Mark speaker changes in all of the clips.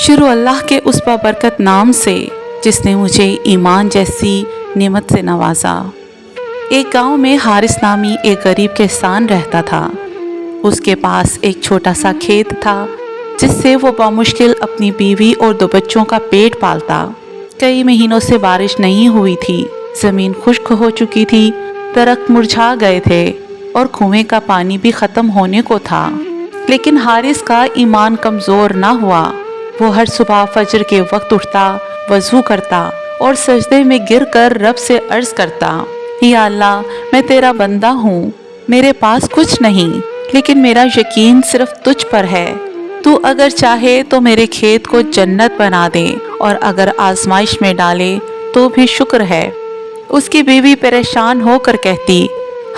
Speaker 1: شروع اللہ کے اس بابرکت نام سے جس نے مجھے ایمان جیسی نعمت سے نوازا۔ ایک گاؤں میں حارث نامی ایک غریب کسان رہتا تھا۔ اس کے پاس ایک چھوٹا سا کھیت تھا جس سے وہ بامشکل اپنی بیوی اور 2 بچوں کا پیٹ پالتا۔ کئی مہینوں سے بارش نہیں ہوئی تھی، زمین خشک ہو چکی تھی، درخت مرجھا گئے تھے اور کنویں کا پانی بھی ختم ہونے کو تھا۔ لیکن حارث کا ایمان کمزور نہ ہوا۔ وہ ہر صبح فجر کے وقت اٹھتا، وضو کرتا اور سجدے میں گر کر رب سے عرض کرتا، یا اللہ، میں تیرا بندہ ہوں، میرے پاس کچھ نہیں، لیکن میرا یقین صرف تجھ پر ہے۔ تو اگر چاہے تو میرے کھیت کو جنت بنا دے اور اگر آزمائش میں ڈالے تو بھی شکر ہے۔ اس کی بیوی پریشان ہو کر کہتی،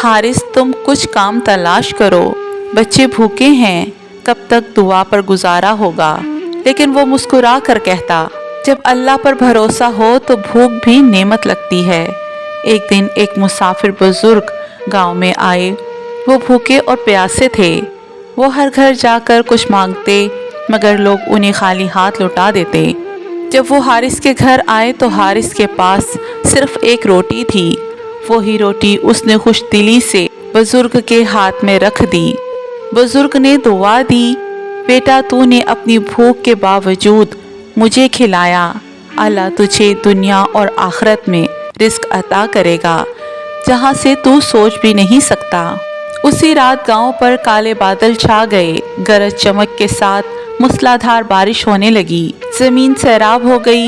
Speaker 1: حارث، تم کچھ کام تلاش کرو، بچے بھوکے ہیں، کب تک دعا پر گزارا ہوگا؟ لیکن وہ مسکرا کر کہتا، جب اللہ پر بھروسہ ہو تو بھوک بھی نعمت لگتی ہے۔ ایک دن ایک مسافر بزرگ گاؤں میں آئے۔ وہ بھوکے اور پیاسے تھے۔ وہ ہر گھر جا کر کچھ مانگتے مگر لوگ انہیں خالی ہاتھ لوٹا دیتے۔ جب وہ حارث کے گھر آئے تو حارث کے پاس صرف ایک روٹی تھی۔ وہی روٹی اس نے خوش دلی سے بزرگ کے ہاتھ میں رکھ دی۔ بزرگ نے دعا دی، بیٹا، تو نے اپنی بھوک کے باوجود مجھے کھلایا، اللہ تجھے دنیا اور آخرت میں رزق عطا کرے گا جہاں سے تو سوچ بھی نہیں سکتا۔ اسی رات گاؤں پر کالے بادل چھا گئے، گرج چمک کے ساتھ موسلادھار بارش ہونے لگی، زمین سیراب ہو گئی۔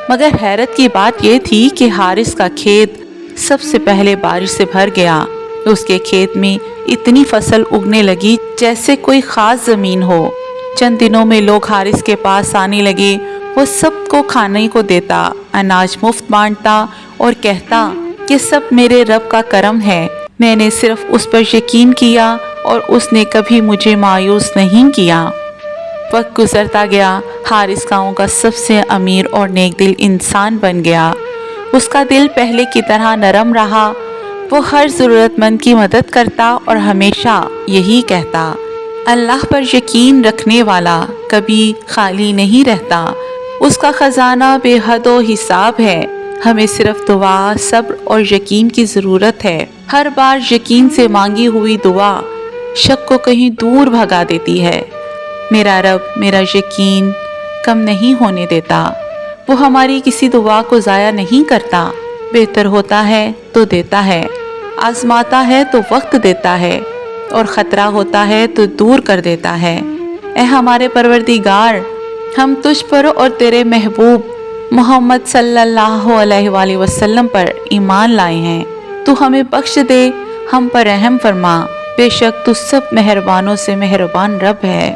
Speaker 1: مگر حیرت کی بات یہ تھی کہ حارث کا کھیت سب سے پہلے بارش سے بھر گیا۔ اس کے کھیت میں اتنی فصل اگنے لگی جیسے کوئی خاص زمین ہو۔ چند دنوں میں لوگ حارث کے پاس آنے لگے۔ وہ سب کو کھانے کو دیتا، اناج مفت بانٹتا اور کہتا کہ سب میرے رب کا کرم ہے، میں نے صرف اس پر یقین کیا اور اس نے کبھی مجھے مایوس نہیں کیا۔ وقت گزرتا گیا، حارث گاؤں کا سب سے امیر اور نیک دل انسان بن گیا۔ اس کا دل پہلے کی طرح نرم رہا۔ وہ ہر ضرورت مند کی مدد کرتا اور ہمیشہ یہی کہتا، اللہ پر یقین رکھنے والا کبھی خالی نہیں رہتا، اس کا خزانہ بے حد و حساب ہے۔ ہمیں صرف دعا، صبر اور یقین کی ضرورت ہے۔ ہر بار یقین سے مانگی ہوئی دعا شک کو کہیں دور بھگا دیتی ہے۔ میرا رب میرا یقین کم نہیں ہونے دیتا۔ وہ ہماری کسی دعا کو ضائع نہیں کرتا۔ بہتر ہوتا ہے تو دیتا ہے، آزماتا ہے تو وقت دیتا ہے، اور خطرہ ہوتا ہے تو دور کر دیتا ہے۔ اے ہمارے پروردگار، ہم تجھ پر اور تیرے محبوب محمد صلی اللہ علیہ وآلہ وسلم پر ایمان لائے ہیں۔ تو ہمیں بخش دے، ہم پر رحم فرما، بے شک تو سب مہربانوں سے مہربان رب ہے۔